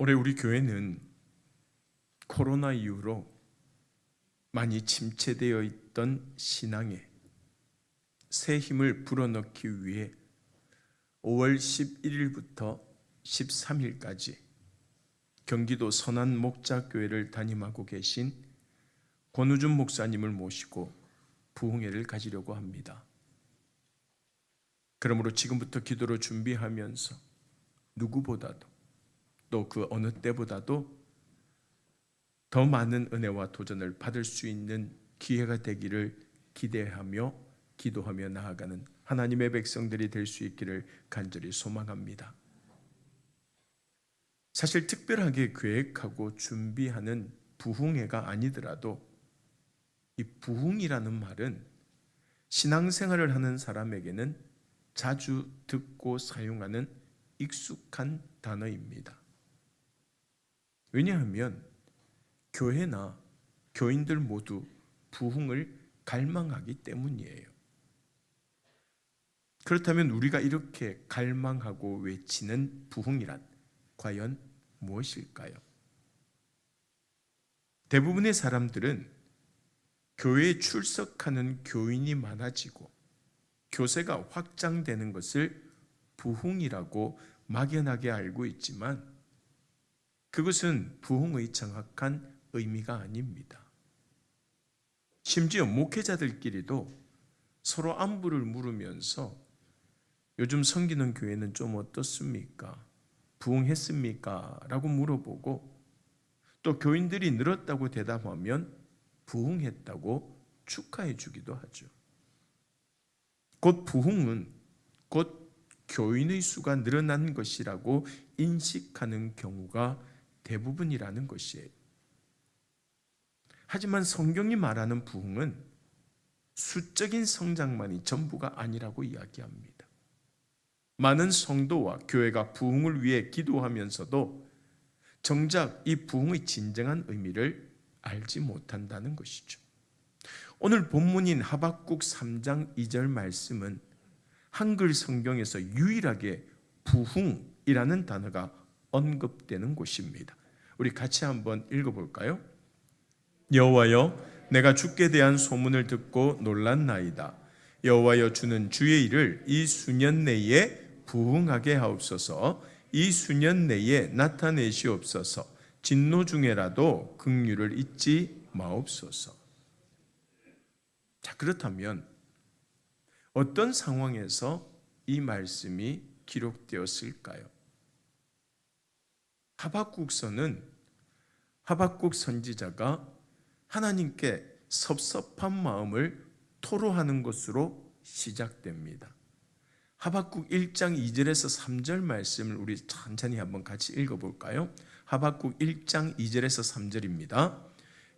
올해 우리 교회는 코로나 이후로 많이 침체되어 있던 신앙에 새 힘을 불어넣기 위해 5월 11일부터 13일까지 경기도 선안 목자교회를 담임하고 계신 권우준 목사님을 모시고 부흥회를 가지려고 합니다. 그러므로 지금부터 기도로 준비하면서 누구보다도 또 그 어느 때보다도 더 많은 은혜와 도전을 받을 수 있는 기회가 되기를 기대하며 기도하며 나아가는 하나님의 백성들이 될 수 있기를 간절히 소망합니다. 사실 특별하게 계획하고 준비하는 부흥회가 아니더라도 이 부흥이라는 말은 신앙생활을 하는 사람에게는 자주 듣고 사용하는 익숙한 단어입니다. 왜냐하면 교회나 교인들 모두 부흥을 갈망하기 때문이에요. 그렇다면 우리가 이렇게 갈망하고 외치는 부흥이란 과연 무엇일까요? 대부분의 사람들은 교회에 출석하는 교인이 많아지고 교세가 확장되는 것을 부흥이라고 막연하게 알고 있지만 그것은 부흥의 정확한 의미가 아닙니다. 심지어 목회자들끼리도 서로 안부를 물으면서 요즘 섬기는 교회는 좀 어떻습니까? 부흥했습니까? 라고 물어보고 또 교인들이 늘었다고 대답하면 부흥했다고 축하해 주기도 하죠. 곧 부흥은 곧 교인의 수가 늘어난 것이라고 인식하는 경우가 대부분이라는 것이에요. 하지만 성경이 말하는 부흥은 수적인 성장만이 전부가 아니라고 이야기합니다. 많은 성도와 교회가 부흥을 위해 기도하면서도 정작 이 부흥의 진정한 의미를 알지 못한다는 것이죠. 오늘 본문인 하박국 3장 2절 말씀은 한글 성경에서 유일하게 부흥이라는 단어가 언급되는 곳입니다. 우리 같이 한번 읽어볼까요? 여호와여, 내가 주께 대한 소문을 듣고 놀랐나이다. 여호와여, 주는 주의 일을 이 수년 내에 부흥하게 하옵소서. 이 수년 내에 나타내시옵소서. 진노 중에라도 긍휼을 잊지 마옵소서. 자, 그렇다면 어떤 상황에서 이 말씀이 기록되었을까요? 하박국서는 하박국 선지자가 하나님께 섭섭한 마음을 토로하는 것으로 시작됩니다. 하박국 1장 2절에서 3절 말씀을 우리 천천히 한번 같이 읽어볼까요? 하박국 1장 2절에서 3절입니다.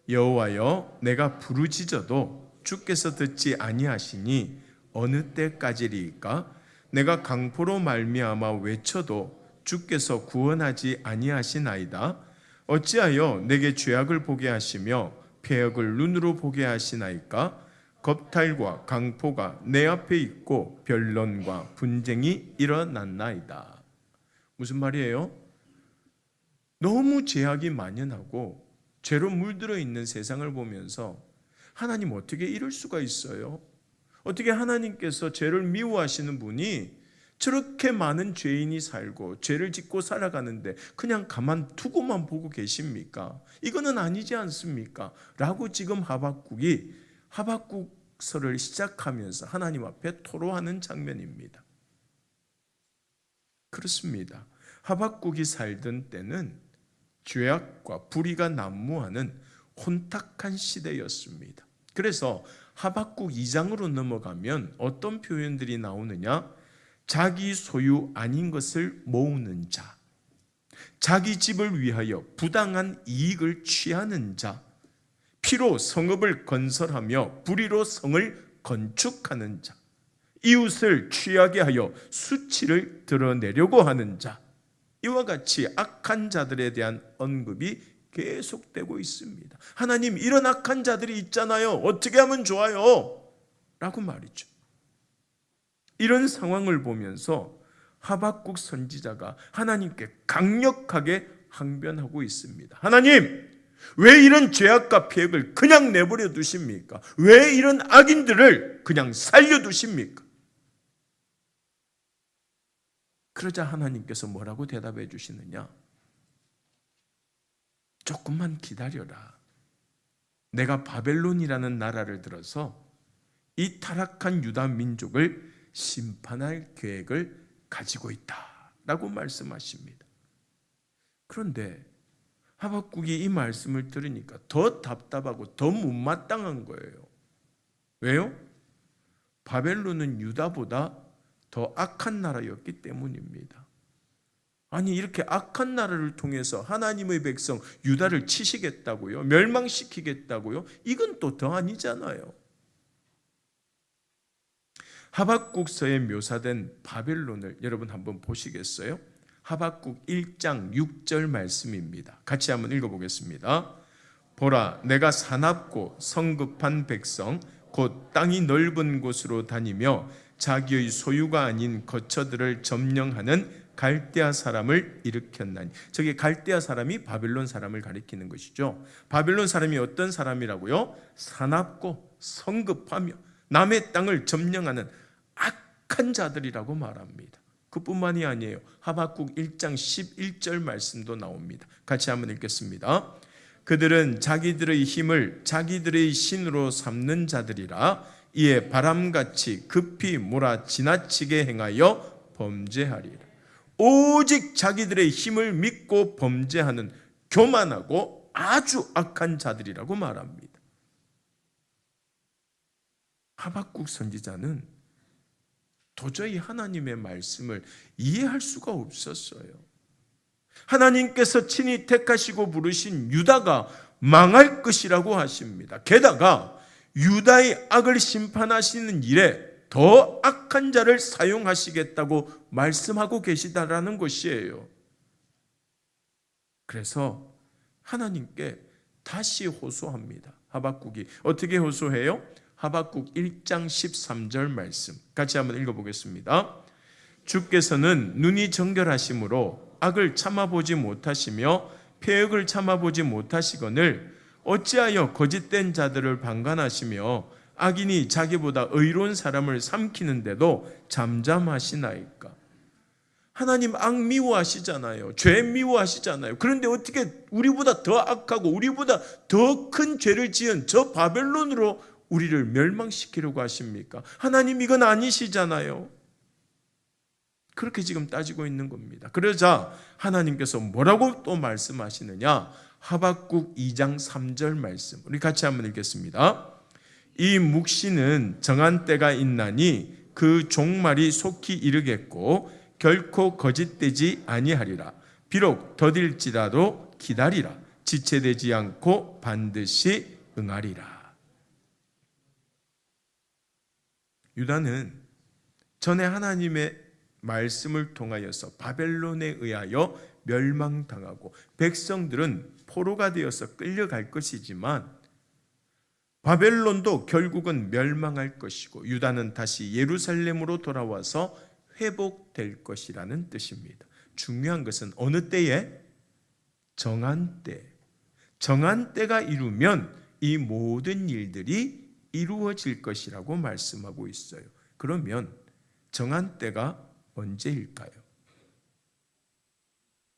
여호와여, 내가 부르짖어도 주께서 듣지 아니하시니 어느 때까지리이까? 내가 강포로 말미암아 외쳐도 주께서 구원하지 아니하시나이다. 어찌하여 내게 죄악을 보게 하시며 폐역을 눈으로 보게 하시나이까? 겁탈과 강포가 내 앞에 있고 변론과 분쟁이 일어났나이다. 무슨 말이에요? 너무 죄악이 만연하고 죄로 물들어 있는 세상을 보면서 하나님 어떻게 이럴 수가 있어요? 어떻게 하나님께서 죄를 미워하시는 분이 저렇게 많은 죄인이 살고 죄를 짓고 살아가는데 그냥 가만두고만 보고 계십니까? 이거는 아니지 않습니까? 라고 지금 하박국이 하박국서를 시작하면서 하나님 앞에 토로하는 장면입니다. 그렇습니다. 하박국이 살던 때는 죄악과 불의가 난무하는 혼탁한 시대였습니다. 그래서 하박국 2장으로 넘어가면 어떤 표현들이 나오느냐? 자기 소유 아닌 것을 모으는 자, 자기 집을 위하여 부당한 이익을 취하는 자, 피로 성읍을 건설하며 불의로 성을 건축하는 자, 이웃을 취하게 하여 수치를 드러내려고 하는 자, 이와 같이 악한 자들에 대한 언급이 계속되고 있습니다. 하나님, 이런 악한 자들이 있잖아요. 어떻게 하면 좋아요? 라고 말이죠. 이런 상황을 보면서 하박국 선지자가 하나님께 강력하게 항변하고 있습니다. 하나님, 왜 이런 죄악과 폐역을 그냥 내버려 두십니까? 왜 이런 악인들을 그냥 살려 두십니까? 그러자 하나님께서 뭐라고 대답해 주시느냐? 조금만 기다려라. 내가 바벨론이라는 나라를 들어서 이 타락한 유다 민족을 심판할 계획을 가지고 있다라고 말씀하십니다. 그런데 하박국이 이 말씀을 들으니까 더 답답하고 더 못마땅한 거예요. 왜요? 바벨론은 유다보다 더 악한 나라였기 때문입니다. 아니, 이렇게 악한 나라를 통해서 하나님의 백성 유다를 치시겠다고요? 멸망시키겠다고요? 이건 또 더 아니잖아요. 하박국서에 묘사된 바벨론을 여러분 한번 보시겠어요? 하박국 1장 6절 말씀입니다. 같이 한번 읽어보겠습니다. 보라, 내가 사납고 성급한 백성 곧 땅이 넓은 곳으로 다니며 자기의 소유가 아닌 거처들을 점령하는 갈대아 사람을 일으켰나니. 저게 갈대아 사람이 바벨론 사람을 가리키는 것이죠. 바벨론 사람이 어떤 사람이라고요? 사납고 성급하며 남의 땅을 점령하는 악한 자들이라고 말합니다. 그뿐만이 아니에요. 하박국 1장 11절 말씀도 나옵니다. 같이 한번 읽겠습니다. 그들은 자기들의 힘을 자기들의 신으로 삼는 자들이라. 이에 바람같이 급히 몰아 지나치게 행하여 범죄하리라. 오직 자기들의 힘을 믿고 범죄하는 교만하고 아주 악한 자들이라고 말합니다. 하박국 선지자는 도저히 하나님의 말씀을 이해할 수가 없었어요. 하나님께서 친히 택하시고 부르신 유다가 망할 것이라고 하십니다. 게다가 유다의 악을 심판하시는 일에 더 악한 자를 사용하시겠다고 말씀하고 계시다라는 것이에요. 그래서 하나님께 다시 호소합니다. 하박국이 어떻게 호소해요? 하박국 1장 13절 말씀 같이 한번 읽어보겠습니다. 주께서는 눈이 정결하심으로 악을 참아보지 못하시며 폐역을 참아보지 못하시거늘 어찌하여 거짓된 자들을 방관하시며 악인이 자기보다 의로운 사람을 삼키는데도 잠잠하시나이까. 하나님 악 미워하시잖아요. 죄 미워하시잖아요. 그런데 어떻게 우리보다 더 악하고 우리보다 더 큰 죄를 지은 저 바벨론으로 우리를 멸망시키려고 하십니까? 하나님 이건 아니시잖아요. 그렇게 지금 따지고 있는 겁니다. 그러자 하나님께서 뭐라고 또 말씀하시느냐? 하박국 2장 3절 말씀 우리 같이 한번 읽겠습니다. 이 묵시는 정한 때가 있나니 그 종말이 속히 이르겠고 결코 거짓되지 아니하리라. 비록 더딜지라도 기다리라. 지체되지 않고 반드시 응하리라. 유다는 전에 하나님의 말씀을 통하여서 바벨론에 의하여 멸망당하고 백성들은 포로가 되어서 끌려갈 것이지만 바벨론도 결국은 멸망할 것이고 유다는 다시 예루살렘으로 돌아와서 회복될 것이라는 뜻입니다. 중요한 것은 어느 때에? 정한 때. 정한 때가 이루면 이 모든 일들이 이루어질 것이라고 말씀하고 있어요. 그러면 정한 때가 언제일까요?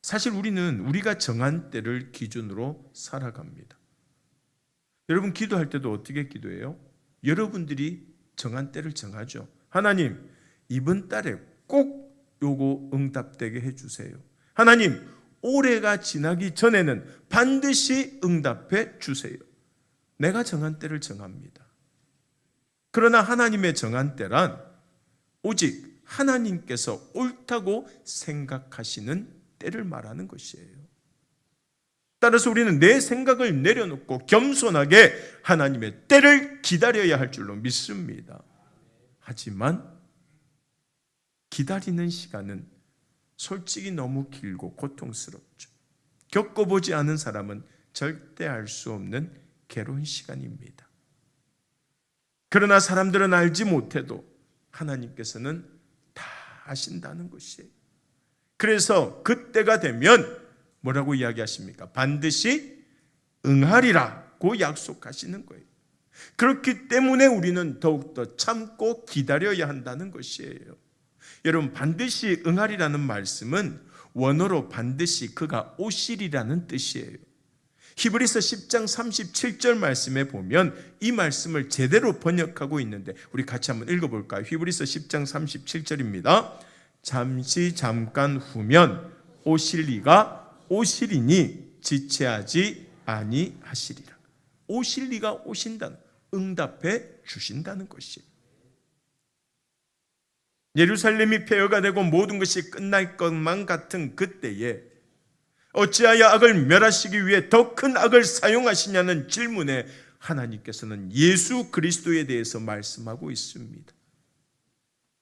사실 우리는 우리가 정한 때를 기준으로 살아갑니다. 여러분 기도할 때도 어떻게 기도해요? 여러분들이 정한 때를 정하죠. 하나님, 이번 달에 꼭 요거 응답되게 해주세요. 하나님, 올해가 지나기 전에는 반드시 응답해 주세요. 내가 정한 때를 정합니다. 그러나 하나님의 정한 때란 오직 하나님께서 옳다고 생각하시는 때를 말하는 것이에요. 따라서 우리는 내 생각을 내려놓고 겸손하게 하나님의 때를 기다려야 할 줄로 믿습니다. 하지만 기다리는 시간은 솔직히 너무 길고 고통스럽죠. 겪어보지 않은 사람은 절대 알 수 없는 괴로운 시간입니다. 그러나 사람들은 알지 못해도 하나님께서는 다 아신다는 것이에요. 그래서 그때가 되면 뭐라고 이야기하십니까? 반드시 응하리라고 약속하시는 거예요. 그렇기 때문에 우리는 더욱더 참고 기다려야 한다는 것이에요. 여러분, 반드시 응하리라는 말씀은 원어로 반드시 그가 오시리라는 뜻이에요. 히브리서 10장 37절 말씀에 보면 이 말씀을 제대로 번역하고 있는데 우리 같이 한번 읽어볼까요? 히브리서 10장 37절입니다. 잠시 잠깐 후면 오실 이가 오시리니 지체하지 아니하시리라. 오실 이가 오신다는, 응답해 주신다는 것이에요. 예루살렘이 폐허가 되고 모든 것이 끝날 것만 같은 그때에 어찌하여 악을 멸하시기 위해 더 큰 악을 사용하시냐는 질문에 하나님께서는 예수 그리스도에 대해서 말씀하고 있습니다.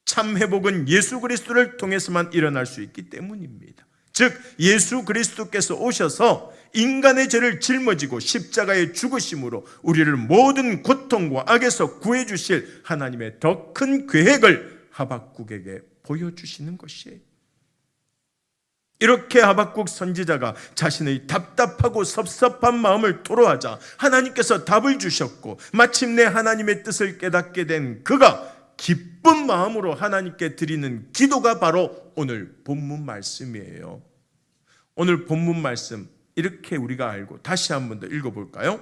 참 회복은 예수 그리스도를 통해서만 일어날 수 있기 때문입니다. 즉 예수 그리스도께서 오셔서 인간의 죄를 짊어지고 십자가에 죽으심으로 우리를 모든 고통과 악에서 구해 주실 하나님의 더 큰 계획을 하박국에게 보여주시는 것이에요. 이렇게 하박국 선지자가 자신의 답답하고 섭섭한 마음을 토로하자 하나님께서 답을 주셨고 마침내 하나님의 뜻을 깨닫게 된 그가 기쁜 마음으로 하나님께 드리는 기도가 바로 오늘 본문 말씀이에요. 오늘 본문 말씀 이렇게 우리가 알고 다시 한 번 더 읽어볼까요?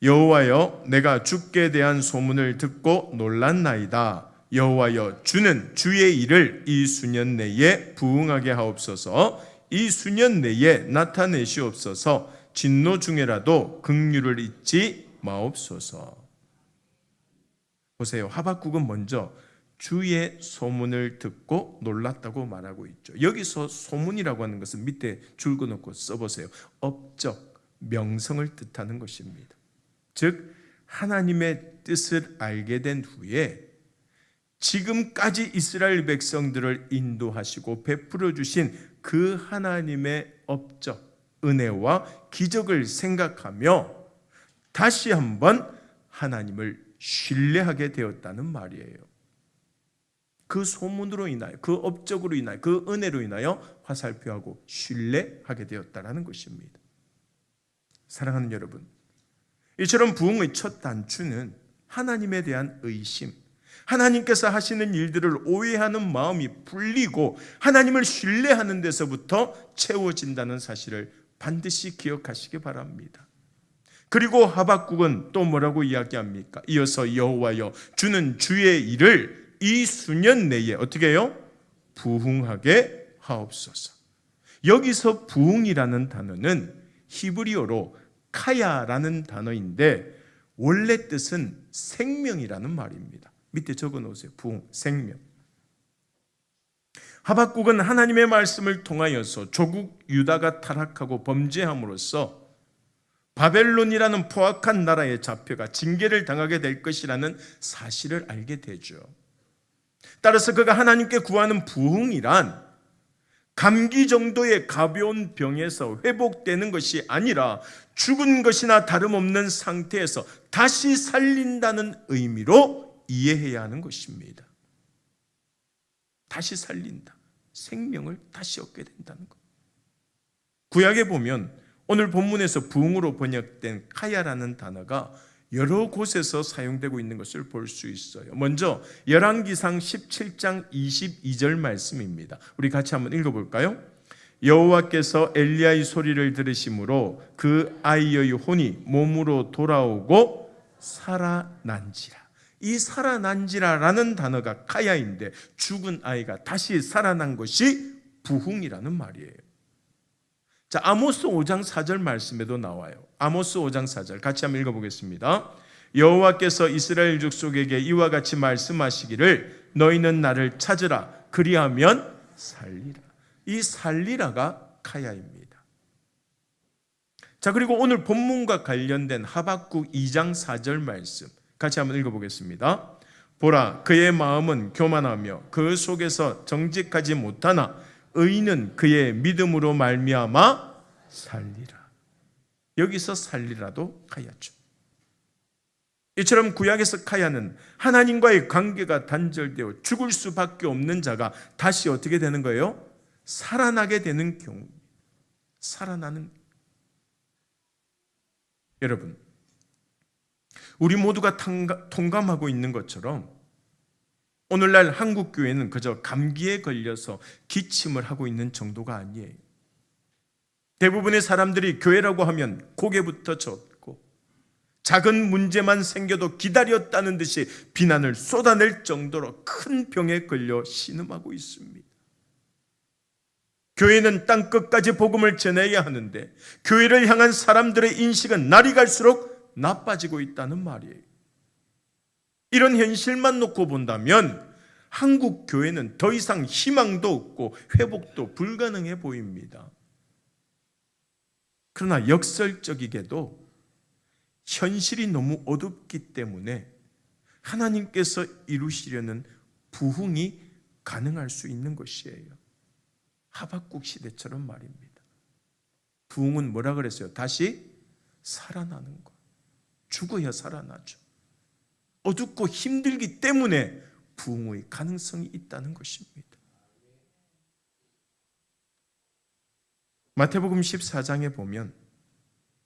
여호와여, 내가 주께 대한 소문을 듣고 놀랐나이다. 여호와여, 주는 주의 일을 이 수년 내에 부응하게 하옵소서. 이 수년 내에 나타내시옵소서. 진노 중에라도 긍휼을 잊지 마옵소서. 보세요. 하박국은 먼저 주의 소문을 듣고 놀랐다고 말하고 있죠. 여기서 소문이라고 하는 것은 밑에 줄거놓고 써보세요. 업적, 명성을 뜻하는 것입니다. 즉 하나님의 뜻을 알게 된 후에 지금까지 이스라엘 백성들을 인도하시고 베풀어 주신 그 하나님의 업적, 은혜와 기적을 생각하며 다시 한번 하나님을 신뢰하게 되었다는 말이에요. 그 소문으로 인하여, 그 업적으로 인하여, 그 은혜로 인하여 화살표하고 신뢰하게 되었다는 것입니다. 사랑하는 여러분, 이처럼 부흥의 첫 단추는 하나님에 대한 의심, 하나님께서 하시는 일들을 오해하는 마음이 풀리고 하나님을 신뢰하는 데서부터 채워진다는 사실을 반드시 기억하시기 바랍니다. 그리고 하박국은 또 뭐라고 이야기합니까? 이어서 여호와여, 주는 주의 일을 이 수년 내에 어떻게 해요? 부흥하게 하옵소서. 여기서 부흥이라는 단어는 히브리어로 카야라는 단어인데 원래 뜻은 생명이라는 말입니다. 밑에 적어놓으세요. 부흥, 생명. 하박국은 하나님의 말씀을 통하여서 조국 유다가 타락하고 범죄함으로써 바벨론이라는 포악한 나라에 잡혀가 징계를 당하게 될 것이라는 사실을 알게 되죠. 따라서 그가 하나님께 구하는 부흥이란 감기 정도의 가벼운 병에서 회복되는 것이 아니라 죽은 것이나 다름없는 상태에서 다시 살린다는 의미로 이해해야 하는 것입니다. 다시 살린다. 생명을 다시 얻게 된다는 것. 구약에 보면 오늘 본문에서 부흥으로 번역된 카야라는 단어가 여러 곳에서 사용되고 있는 것을 볼 수 있어요. 먼저 열왕기상 17장 22절 말씀입니다. 우리 같이 한번 읽어볼까요? 여호와께서 엘리야의 소리를 들으심으로 그 아이의 혼이 몸으로 돌아오고 살아난지라. 이 살아난지라라는 단어가 카야인데 죽은 아이가 다시 살아난 것이 부흥이라는 말이에요. 자, 아모스 5장 4절 말씀에도 나와요. 아모스 5장 4절 같이 한번 읽어보겠습니다. 여호와께서 이스라엘 족속에게 이와 같이 말씀하시기를 너희는 나를 찾으라 그리하면 살리라. 이 살리라가 카야입니다. 자, 그리고 오늘 본문과 관련된 하박국 2장 4절 말씀 같이 한번 읽어보겠습니다. 보라, 그의 마음은 교만하며 그 속에서 정직하지 못하나 의인은 그의 믿음으로 말미암아 살리라. 여기서 살리라도 카야죠. 이처럼 구약에서 카야는 하나님과의 관계가 단절되어 죽을 수밖에 없는 자가 다시 어떻게 되는 거예요? 살아나게 되는 경우. 살아나는. 여러분, 우리 모두가 통감하고 있는 것처럼 오늘날 한국 교회는 그저 감기에 걸려서 기침을 하고 있는 정도가 아니에요. 대부분의 사람들이 교회라고 하면 고개부터 젓고 작은 문제만 생겨도 기다렸다는 듯이 비난을 쏟아낼 정도로 큰 병에 걸려 신음하고 있습니다. 교회는 땅끝까지 복음을 전해야 하는데 교회를 향한 사람들의 인식은 날이 갈수록 나빠지고 있다는 말이에요. 이런 현실만 놓고 본다면 한국 교회는 더 이상 희망도 없고 회복도 불가능해 보입니다. 그러나 역설적이게도 현실이 너무 어둡기 때문에 하나님께서 이루시려는 부흥이 가능할 수 있는 것이에요. 하박국 시대처럼 말입니다. 부흥은 뭐라 그랬어요? 다시 살아나는 것. 죽어야 살아나죠. 어둡고 힘들기 때문에 부흥의 가능성이 있다는 것입니다. 마태복음 14장에 보면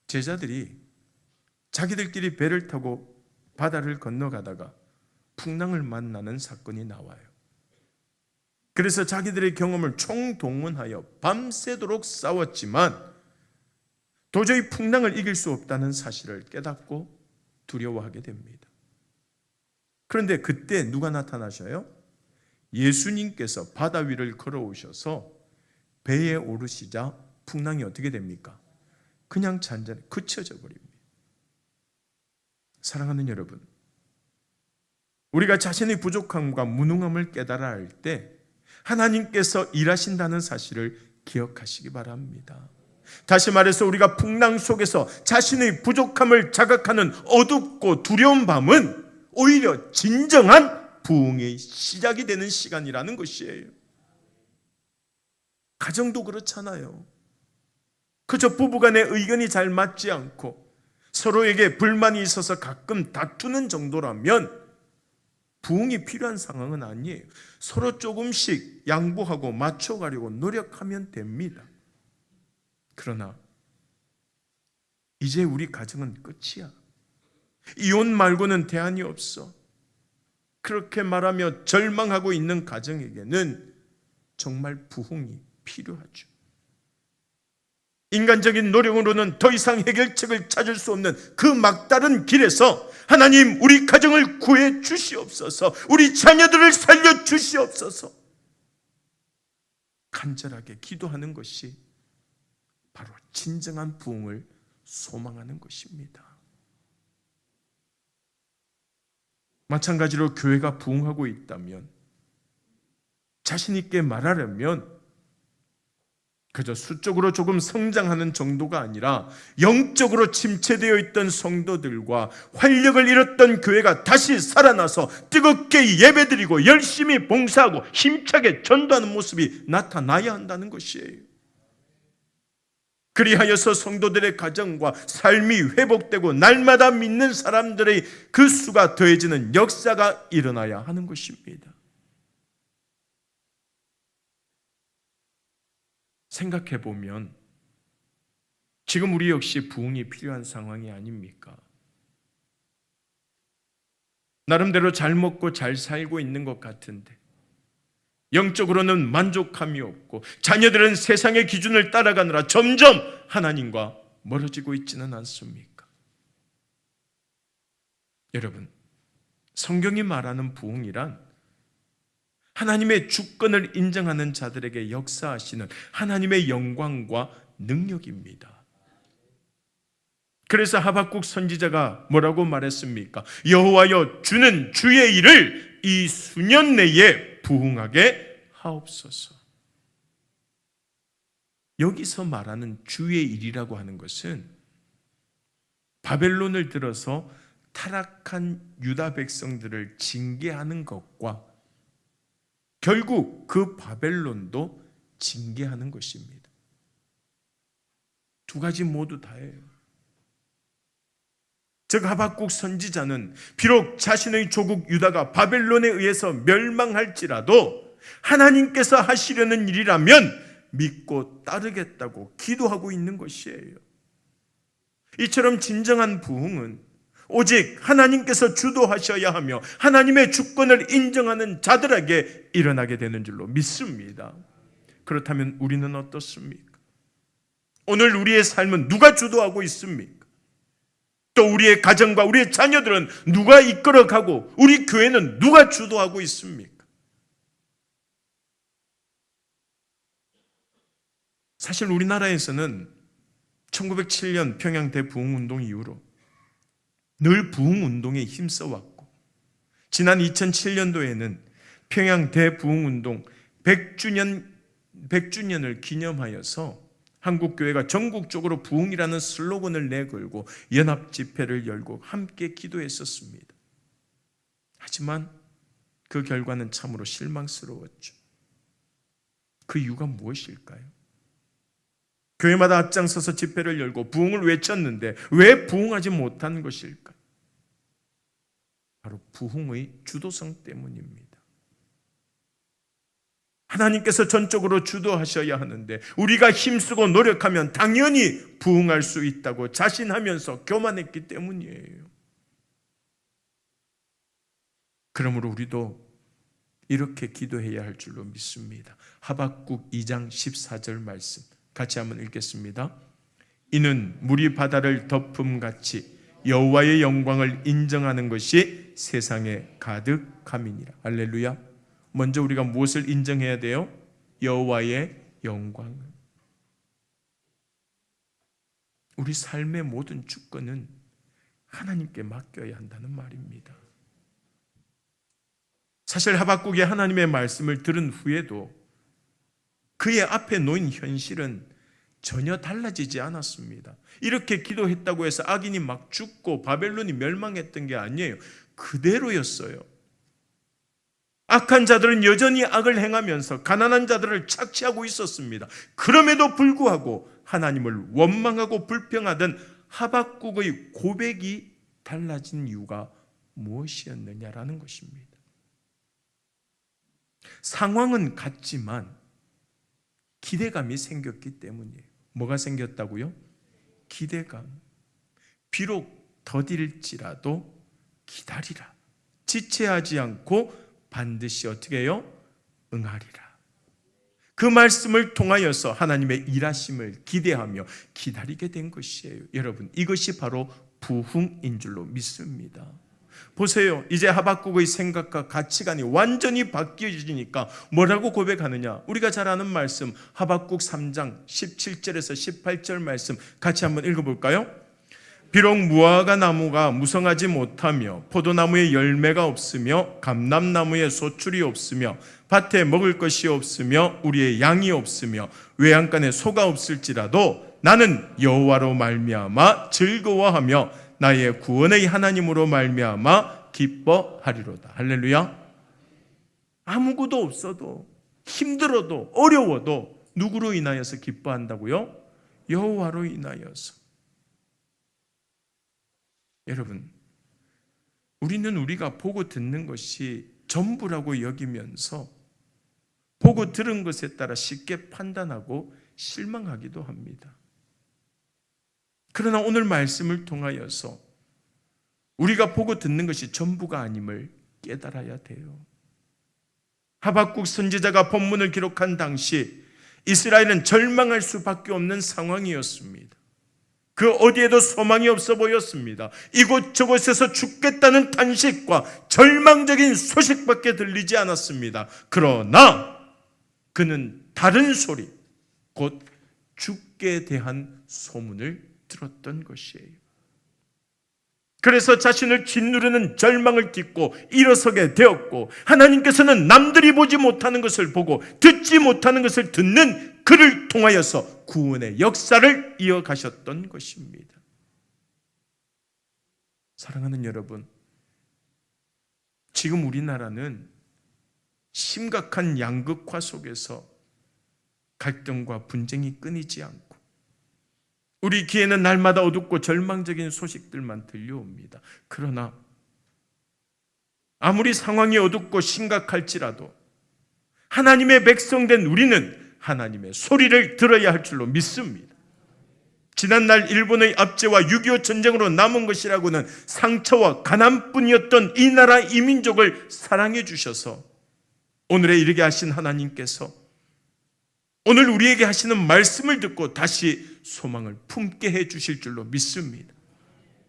제자들이 자기들끼리 배를 타고 바다를 건너가다가 풍랑을 만나는 사건이 나와요. 그래서 자기들의 경험을 총동원하여 밤새도록 싸웠지만 도저히 풍랑을 이길 수 없다는 사실을 깨닫고 두려워하게 됩니다. 그런데 그때 누가 나타나셔요? 예수님께서 바다 위를 걸어오셔서 배에 오르시자 풍랑이 어떻게 됩니까? 그냥 잔잔히 그쳐져 버립니다. 사랑하는 여러분, 우리가 자신의 부족함과 무능함을 깨달아 할 때 하나님께서 일하신다는 사실을 기억하시기 바랍니다. 다시 말해서 우리가 풍랑 속에서 자신의 부족함을 자각하는 어둡고 두려운 밤은 오히려 진정한 부흥의 시작이 되는 시간이라는 것이에요. 가정도 그렇잖아요. 그저 부부간의 의견이 잘 맞지 않고 서로에게 불만이 있어서 가끔 다투는 정도라면 부흥이 필요한 상황은 아니에요. 서로 조금씩 양보하고 맞춰가려고 노력하면 됩니다. 그러나 이제 우리 가정은 끝이야. 이혼 말고는 대안이 없어. 그렇게 말하며 절망하고 있는 가정에게는 정말 부흥이 필요하죠. 인간적인 노력으로는 더 이상 해결책을 찾을 수 없는 그 막다른 길에서 하나님, 우리 가정을 구해 주시옵소서, 우리 자녀들을 살려 주시옵소서 간절하게 기도하는 것이 바로 진정한 부흥을 소망하는 것입니다. 마찬가지로 교회가 부흥하고 있다면 자신 있게 말하려면 그저 수적으로 조금 성장하는 정도가 아니라 영적으로 침체되어 있던 성도들과 활력을 잃었던 교회가 다시 살아나서 뜨겁게 예배드리고 열심히 봉사하고 힘차게 전도하는 모습이 나타나야 한다는 것이에요. 그리하여서 성도들의 가정과 삶이 회복되고 날마다 믿는 사람들의 그 수가 더해지는 역사가 일어나야 하는 것입니다. 생각해 보면 지금 우리 역시 부흥이 필요한 상황이 아닙니까? 나름대로 잘 먹고 잘 살고 있는 것 같은데 영적으로는 만족함이 없고 자녀들은 세상의 기준을 따라가느라 점점 하나님과 멀어지고 있지는 않습니까? 여러분, 성경이 말하는 부흥이란 하나님의 주권을 인정하는 자들에게 역사하시는 하나님의 영광과 능력입니다. 그래서 하박국 선지자가 뭐라고 말했습니까? 여호와여, 주는 주의 일을 이 수년 내에 부흥하게 하옵소서. 여기서 말하는 주의 일이라고 하는 것은 바벨론을 들어서 타락한 유다 백성들을 징계하는 것과 결국 그 바벨론도 징계하는 것입니다. 두 가지 모두 다예요. 즉 하박국 선지자는 비록 자신의 조국 유다가 바벨론에 의해서 멸망할지라도 하나님께서 하시려는 일이라면 믿고 따르겠다고 기도하고 있는 것이에요. 이처럼 진정한 부흥은 오직 하나님께서 주도하셔야 하며 하나님의 주권을 인정하는 자들에게 일어나게 되는 줄로 믿습니다. 그렇다면 우리는 어떻습니까? 오늘 우리의 삶은 누가 주도하고 있습니까? 또 우리의 가정과 우리의 자녀들은 누가 이끌어가고 우리 교회는 누가 주도하고 있습니까? 사실 우리나라에서는 1907년 평양 대부흥운동 이후로 늘 부흥운동에 힘써왔고 지난 2007년도에는 평양 대부흥운동 100주년을 기념하여서 한국교회가 전국적으로 부흥이라는 슬로건을 내걸고 연합집회를 열고 함께 기도했었습니다. 하지만 그 결과는 참으로 실망스러웠죠. 그 이유가 무엇일까요? 교회마다 앞장서서 집회를 열고 부흥을 외쳤는데 왜 부흥하지 못한 것일까? 바로 부흥의 주도성 때문입니다. 하나님께서 전적으로 주도하셔야 하는데 우리가 힘쓰고 노력하면 당연히 부흥할 수 있다고 자신하면서 교만했기 때문이에요. 그러므로 우리도 이렇게 기도해야 할 줄로 믿습니다. 하박국 2장 14절 말씀 같이 한번 읽겠습니다. 이는 물이 바다를 덮음같이 여호와의 영광을 인정하는 것이 세상에 가득함이니라. 할렐루야. 먼저 우리가 무엇을 인정해야 돼요? 여호와의 영광을. 우리 삶의 모든 주권은 하나님께 맡겨야 한다는 말입니다. 사실 하박국이 하나님의 말씀을 들은 후에도 그의 앞에 놓인 현실은 전혀 달라지지 않았습니다. 이렇게 기도했다고 해서 악인이 막 죽고 바벨론이 멸망했던 게 아니에요. 그대로였어요. 악한 자들은 여전히 악을 행하면서 가난한 자들을 착취하고 있었습니다. 그럼에도 불구하고 하나님을 원망하고 불평하던 하박국의 고백이 달라진 이유가 무엇이었느냐라는 것입니다. 상황은 같지만 기대감이 생겼기 때문이에요. 뭐가 생겼다고요? 기대감. 비록 더딜지라도 기다리라. 지체하지 않고 반드시 어떻게 해요? 응하리라. 그 말씀을 통하여서 하나님의 일하심을 기대하며 기다리게 된 것이에요. 여러분, 이것이 바로 부흥인 줄로 믿습니다. 보세요. 이제 하박국의 생각과 가치관이 완전히 바뀌어지니까 뭐라고 고백하느냐? 우리가 잘 아는 말씀 하박국 3장 17절에서 18절 말씀 같이 한번 읽어볼까요? 비록 무화과 나무가 무성하지 못하며 포도나무에 열매가 없으며 감람나무에 소출이 없으며 밭에 먹을 것이 없으며 우리의 양이 없으며 외양간에 소가 없을지라도 나는 여호와로 말미암아 즐거워하며 나의 구원의 하나님으로 말미암아 기뻐하리로다. 할렐루야. 아무것도 없어도 힘들어도 어려워도 누구로 인하여서 기뻐한다고요? 여호와로 인하여서. 여러분, 우리는 우리가 보고 듣는 것이 전부라고 여기면서 보고 들은 것에 따라 쉽게 판단하고 실망하기도 합니다. 그러나 오늘 말씀을 통하여서 우리가 보고 듣는 것이 전부가 아님을 깨달아야 돼요. 하박국 선지자가 본문을 기록한 당시 이스라엘은 절망할 수밖에 없는 상황이었습니다. 그 어디에도 소망이 없어 보였습니다. 이곳저곳에서 죽겠다는 탄식과 절망적인 소식밖에 들리지 않았습니다. 그러나 그는 다른 소리, 곧 죽게 대한 소문을 들었던 것이에요. 그래서 자신을 짓누르는 절망을 딛고 일어서게 되었고 하나님께서는 남들이 보지 못하는 것을 보고 듣지 못하는 것을 듣는 그를 통하여서 구원의 역사를 이어가셨던 것입니다. 사랑하는 여러분, 지금 우리나라는 심각한 양극화 속에서 갈등과 분쟁이 끊이지 않고 우리 귀에는 날마다 어둡고 절망적인 소식들만 들려옵니다. 그러나 아무리 상황이 어둡고 심각할지라도 하나님의 백성된 우리는 하나님의 소리를 들어야 할 줄로 믿습니다. 지난날 일본의 압제와 6.25 전쟁으로 남은 것이라고는 상처와 가난뿐이었던 이 나라 이 민족을 사랑해 주셔서 오늘에 이르게 하신 하나님께서 오늘 우리에게 하시는 말씀을 듣고 다시 소망을 품게 해 주실 줄로 믿습니다.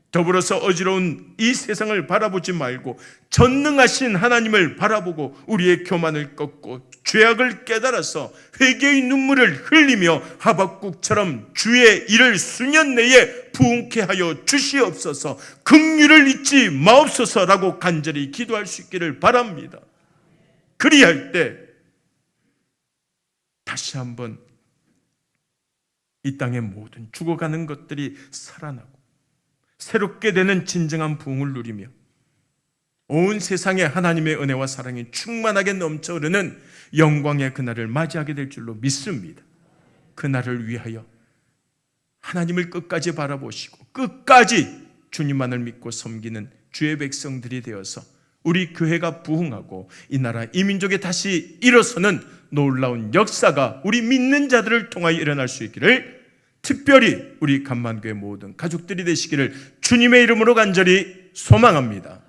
더불어서 어지러운 이 세상을 바라보지 말고 전능하신 하나님을 바라보고 우리의 교만을 꺾고 죄악을 깨달아서 회개의 눈물을 흘리며 하박국처럼 주의 일을 수년 내에 부응케 하여 주시옵소서, 긍휼을 잊지 마옵소서라고 간절히 기도할 수 있기를 바랍니다. 그리할 때 다시 한번 이 땅의 모든 죽어가는 것들이 살아나고 새롭게 되는 진정한 부흥을 누리며 온 세상에 하나님의 은혜와 사랑이 충만하게 넘쳐 흐르는 영광의 그날을 맞이하게 될 줄로 믿습니다. 그날을 위하여 하나님을 끝까지 바라보시고 끝까지 주님만을 믿고 섬기는 주의 백성들이 되어서 우리 교회가 부흥하고 이 나라 이 민족에 다시 일어서는 놀라운 역사가 우리 믿는 자들을 통하여 일어날 수 있기를, 특별히 우리 감만교회 모든 가족들이 되시기를 주님의 이름으로 간절히 소망합니다.